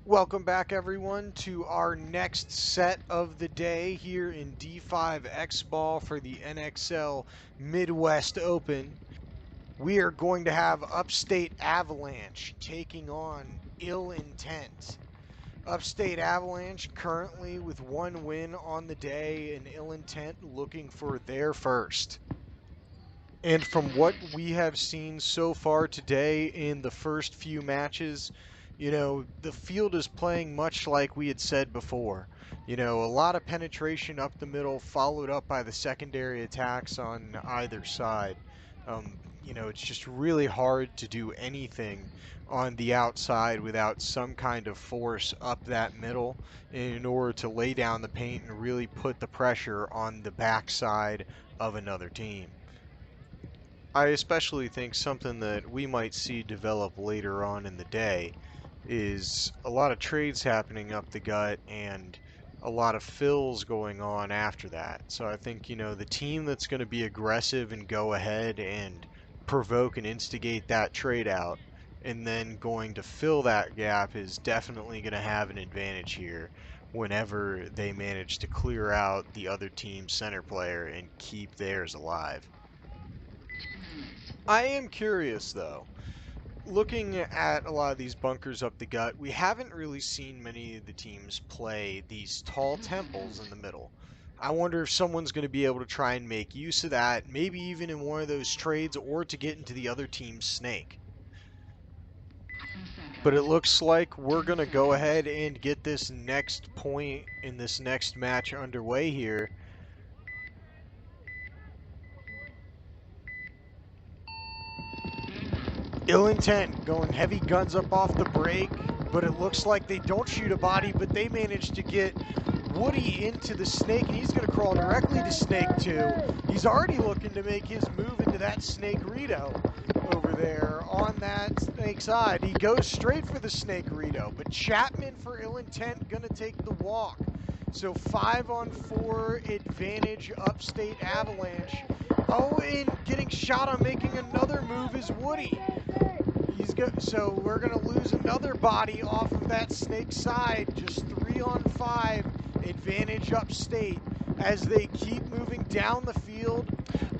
Welcome back, everyone, to our next set of the day here in D5 Xball for the NXL Midwest Open. We are going to have Upstate Avalanche taking on Ill Intent. Upstate Avalanche currently with one win on the day, and Ill Intent looking for their first. And from what we have seen so far today in the first few matches, the field is playing much like we had said before. A lot of penetration up the middle, followed up by the secondary attacks on either side. It's just really hard to do anything on the outside without some kind of force up that middle in order to lay down the paint and really put the pressure on the backside of another team. I especially think something that we might see develop later on in the day is a lot of trades happening up the gut and a lot of fills going on after that. So I think, the team that's going to be aggressive and go ahead and provoke and instigate that trade out and then going to fill that gap is definitely going to have an advantage here whenever they manage to clear out the other team's center player and keep theirs alive. I am curious, though. Looking at a lot of these bunkers up the gut, we haven't really seen many of the teams play these tall temples in the middle. I wonder if someone's going to be able to try and make use of that, maybe even in one of those trades or to get into the other team's snake. But it looks like we're going to go ahead and get this next point in this next match underway here. Ill Intent going heavy guns up off the break, but it looks like they don't shoot a body, but they managed to get Woody into the snake, and he's going to crawl directly to snake 2. He's already looking to make his move into that snake Rito over there on that snake side. He goes straight for the snake Rito, but Chapman for Ill Intent going to take the walk. So 5-on-4 advantage Upstate Avalanche. Oh, and getting shot on making another move is Woody. So we're going to lose another body off of that snake side. Just 3-on-5 advantage Upstate as they keep moving down the field.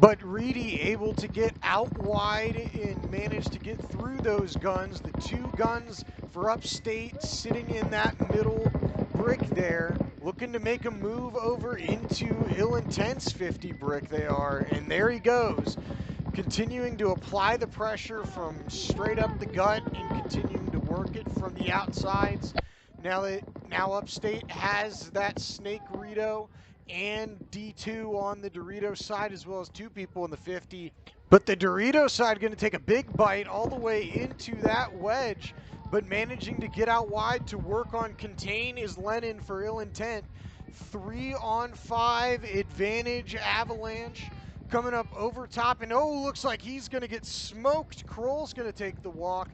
But Reedy able to get out wide and manage to get through those guns. The two guns for Upstate sitting in that middle brick there, looking to make a move over into Ill Intent's 50 brick they are. And there he goes, continuing to apply the pressure from straight up the gut and continuing to work it from the outsides. Now Upstate has that snake Rito and D2 on the Dorito side, as well as two people in the 50. But the Dorito side going to take a big bite all the way into that wedge, but managing to get out wide to work on contain is Lennon for Ill Intent. 3-on-5 advantage Avalanche coming up over top, and looks like he's going to get smoked. Kroll's going to take the walk,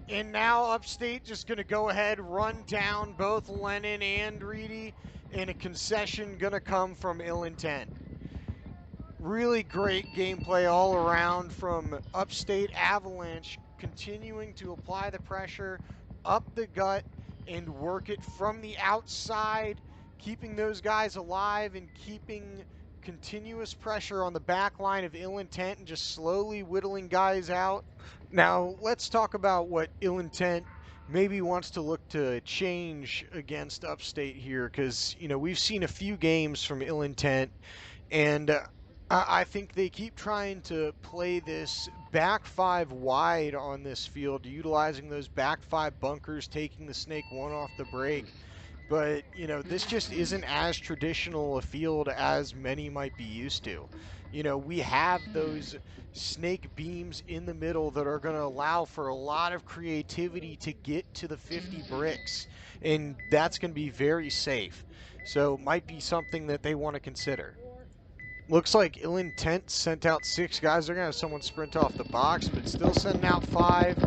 and now Upstate just going to go ahead, run down both Lennon and Reedy, and a concession going to come from Ill Intent. Really great gameplay all around from Upstate Avalanche, continuing to apply the pressure up the gut and work it from the outside, keeping those guys alive and keeping continuous pressure on the back line of Ill Intent and just slowly whittling guys out. Now, let's talk about what Ill Intent maybe wants to look to change against Upstate here, because, we've seen a few games from Ill Intent, and I think they keep trying to play this back 5 wide on this field, utilizing those back 5 bunkers, taking the snake 1 off the break. But, this just isn't as traditional a field as many might be used to. We have those snake beams in the middle that are going to allow for a lot of creativity to get to the 50 bricks, and that's going to be very safe. So might be something that they want to consider. Looks like Ill Intent sent out 6 guys. They're going to have someone sprint off the box, but still sending out 5.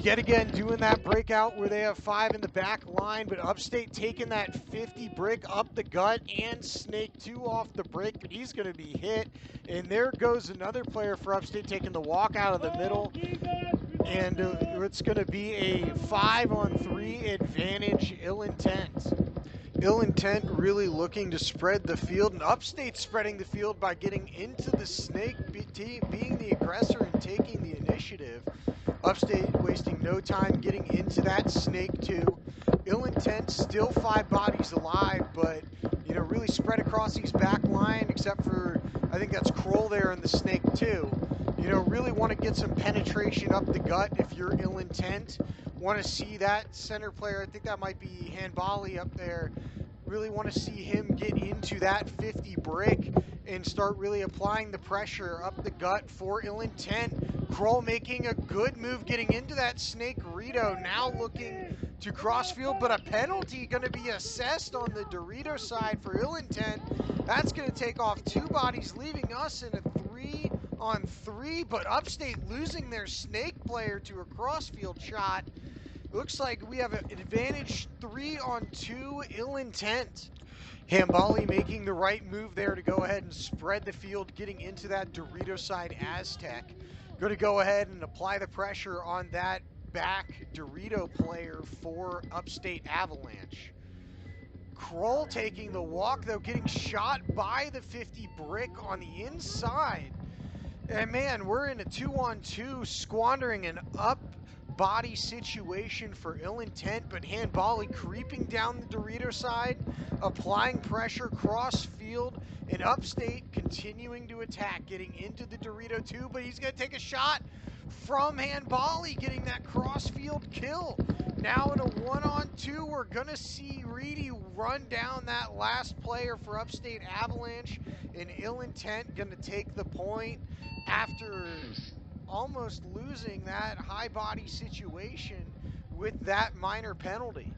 Yet again, doing that breakout where they have 5 in the back line, but Upstate taking that 50 brick up the gut and snake 2 off the break, but he's going to be hit. And there goes another player for Upstate taking the walk out of the middle. And it's going to be a 5-on-3 advantage Ill Intent. Ill Intent really looking to spread the field, and Upstate spreading the field by getting into the snake, being the aggressor and taking the initiative. Upstate wasting no time getting into that snake too. Ill Intent still 5 bodies alive, but you know, really spread across these back line, except for I think that's Kroll there in the snake too. You know, really want to get some penetration up the gut if you're Ill Intent. Want to see that center player, I think that might be Handbali up there. Really want to see him get into that 50 brick and start really applying the pressure up the gut for Ill Intent. Kroll making a good move getting into that snake. Rito now looking to crossfield, but a penalty going to be assessed on the Dorito side for Ill Intent. That's going to take off 2 bodies, leaving us in a 3-on-3, but Upstate losing their snake player to a crossfield shot. Looks like we have an advantage 3-on-2 Ill Intent. Handbali making the right move there to go ahead and spread the field, getting into that Dorito side Aztec. Going to go ahead and apply the pressure on that back Dorito player for Upstate Avalanche. Kroll taking the walk, though, getting shot by the 50 brick on the inside. And man, we're in a 2-on-2, squandering an up body situation for Ill Intent, but Handbali creeping down the Dorito side, applying pressure cross field, and Upstate continuing to attack, getting into the Dorito too, but he's going to take a shot from Handbali, getting that cross field kill. Now in a 1-on-2, we're going to see Reedy run down that last player for Upstate Avalanche, and Ill Intent going to take the point after almost losing that high body situation with that minor penalty.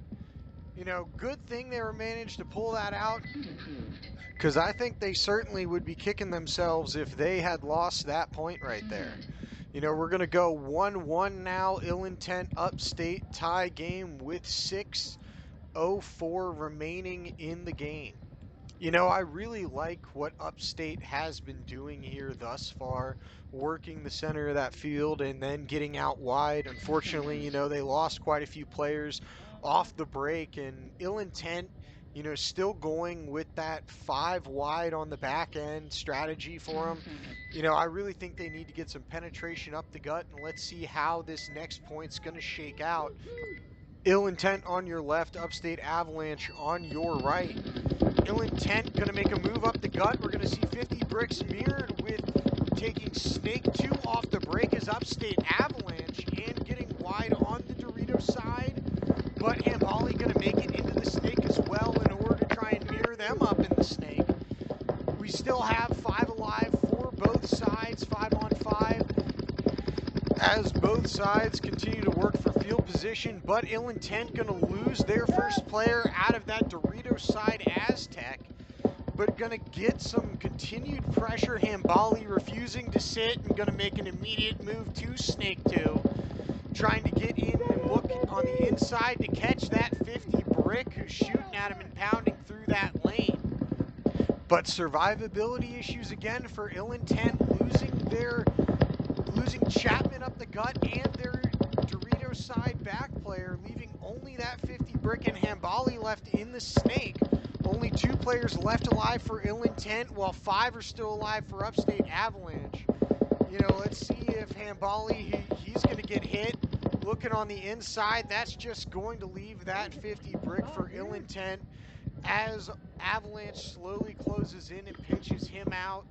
You know, good thing they were managed to pull that out, because I think they certainly would be kicking themselves if they had lost that point right there. You know, we're going to go 1-1 now. Ill Intent Upstate tie game with 6:04 remaining in the game. You know, I really like what Upstate has been doing here thus far, working the center of that field and then getting out wide. Unfortunately, you know, they lost quite a few players off the break, and Ill Intent, you know, still going with that 5 wide on the back end strategy for them. You know, I really think they need to get some penetration up the gut, and let's see how this next point's going to shake out. Ill Intent on your left, Upstate Avalanche on your right. Ill Intent going to make a move up the gut. We're going to see 50 bricks mirrored with taking Snake 2 off the break as Upstate Avalanche and getting wide on the Dorito side. But Handbali going to make it into the Snake as well in order to try and mirror them up in the Snake. We still have 5 alive for both sides, 5-on-5. As both sides continue to work for field position, but Ill Intent going to lose their first player out of that Dorito side Aztec, but going to get some continued pressure. Handbali refusing to sit and going to make an immediate move to Snake 2, trying to get in and look on the inside to catch that 50 brick who's shooting at him and pounding through that lane. But survivability issues again for Ill Intent, losing Chapman up the gut and their Dorito side back player, leaving only that 50 brick and Handbali left in the Snake. Only 2 players left alive for Ill Intent, while 5 are still alive for Upstate Avalanche. You know, let's see if Handbali, he's going to get hit. Looking on the inside, that's just going to leave that 50 brick for Ill Intent as Avalanche slowly closes in and pitches him out.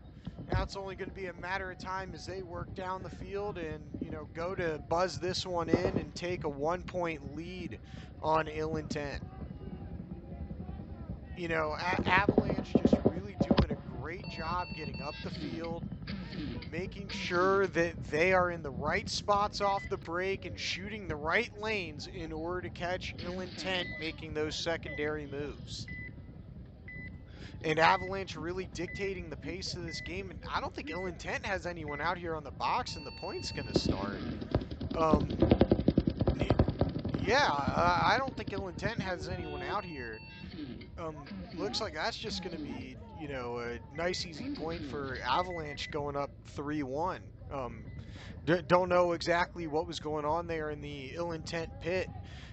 Now it's only going to be a matter of time as they work down the field and, you know, go to buzz this one in and take a 1-point lead on Ill Intent. You know, Avalanche just really doing a great job getting up the field, making sure that they are in the right spots off the break and shooting the right lanes in order to catch Ill Intent making those secondary moves. And Avalanche really dictating the pace of this game. And I don't think Ill Intent has anyone out here on the box, and the point's going to start. I don't think Ill Intent has anyone out here. Looks like that's just going to be, you know, a nice easy point for Avalanche going up 3-1. Don't know exactly what was going on there in the ill intent pit,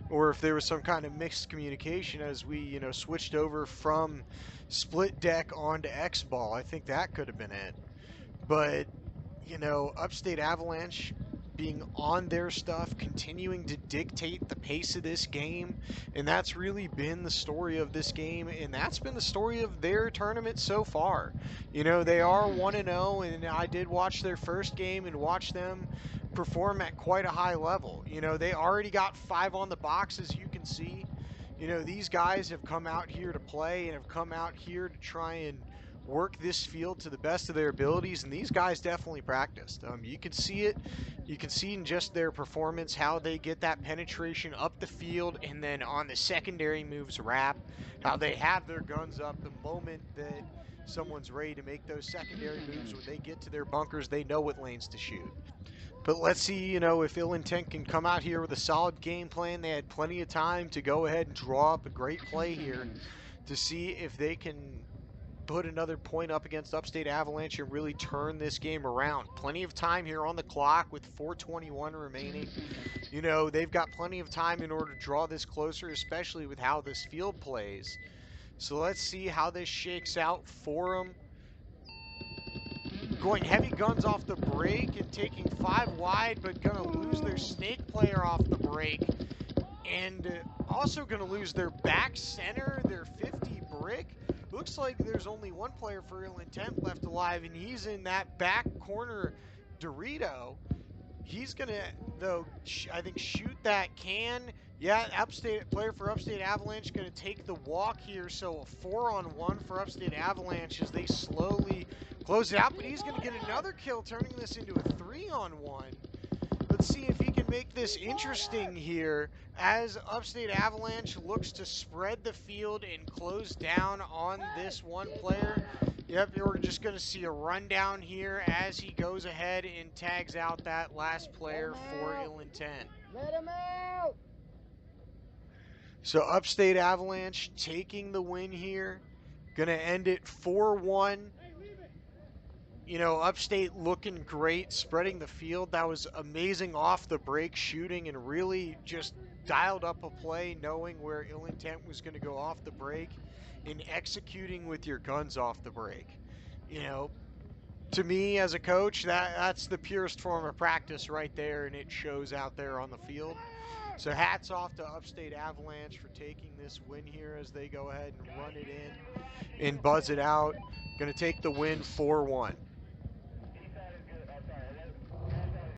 or if there was some kind of mixed communication as we, switched over from split deck onto Xball. I think that could have been it. But, Upstate Avalanche being on their stuff, continuing to dictate the pace of this game, and that's really been the story of this game, and that's been the story of their tournament so far. They are 1-0, and I did watch their first game and watch them perform at quite a high level. They already got 5 on the box, as you can see. These guys have come out here to play and have come out here to try and work this field to the best of their abilities, and these guys definitely practiced. You can see it. You can see in just their performance how they get that penetration up the field, and then on the secondary moves wrap, how they have their guns up the moment that someone's ready to make those secondary moves. When they get to their bunkers, they know what lanes to shoot. But let's see, if Ill Intent can come out here with a solid game plan. They had plenty of time to go ahead and draw up a great play here to see if they can put another point up against Upstate Avalanche and really turn this game around. Plenty of time here on the clock with 4:21 remaining. They've got plenty of time in order to draw this closer, especially with how this field plays. So let's see how this shakes out for them. Going heavy guns off the break and taking 5 wide, but going to lose their snake player off the break. And also going to lose their back center, their 50 brick. Looks like there's only one player for Ill Intent left alive, and he's in that back corner, Dorito. He's going to, though, I think, shoot that can. Yeah, player for Upstate Avalanche going to take the walk here, so a 4-on-1 for Upstate Avalanche as they slowly close it out, but he's going to get another kill, turning this into a 3-on-1. Let's see if he can make this interesting here as Upstate Avalanche looks to spread the field and close down on this one player. Yep, we're just going to see a rundown here as he goes ahead and tags out that last player for Ill Intent. Let him out! So Upstate Avalanche taking the win here. Going to end it 4-1. Upstate looking great, spreading the field. That was amazing off the break shooting and really just dialed up a play, knowing where Ill Intent was going to go off the break and executing with your guns off the break. To me as a coach, that's the purest form of practice right there, and it shows out there on the field. So hats off to Upstate Avalanche for taking this win here as they go ahead and run it in and buzz it out. Going to take the win 4-1.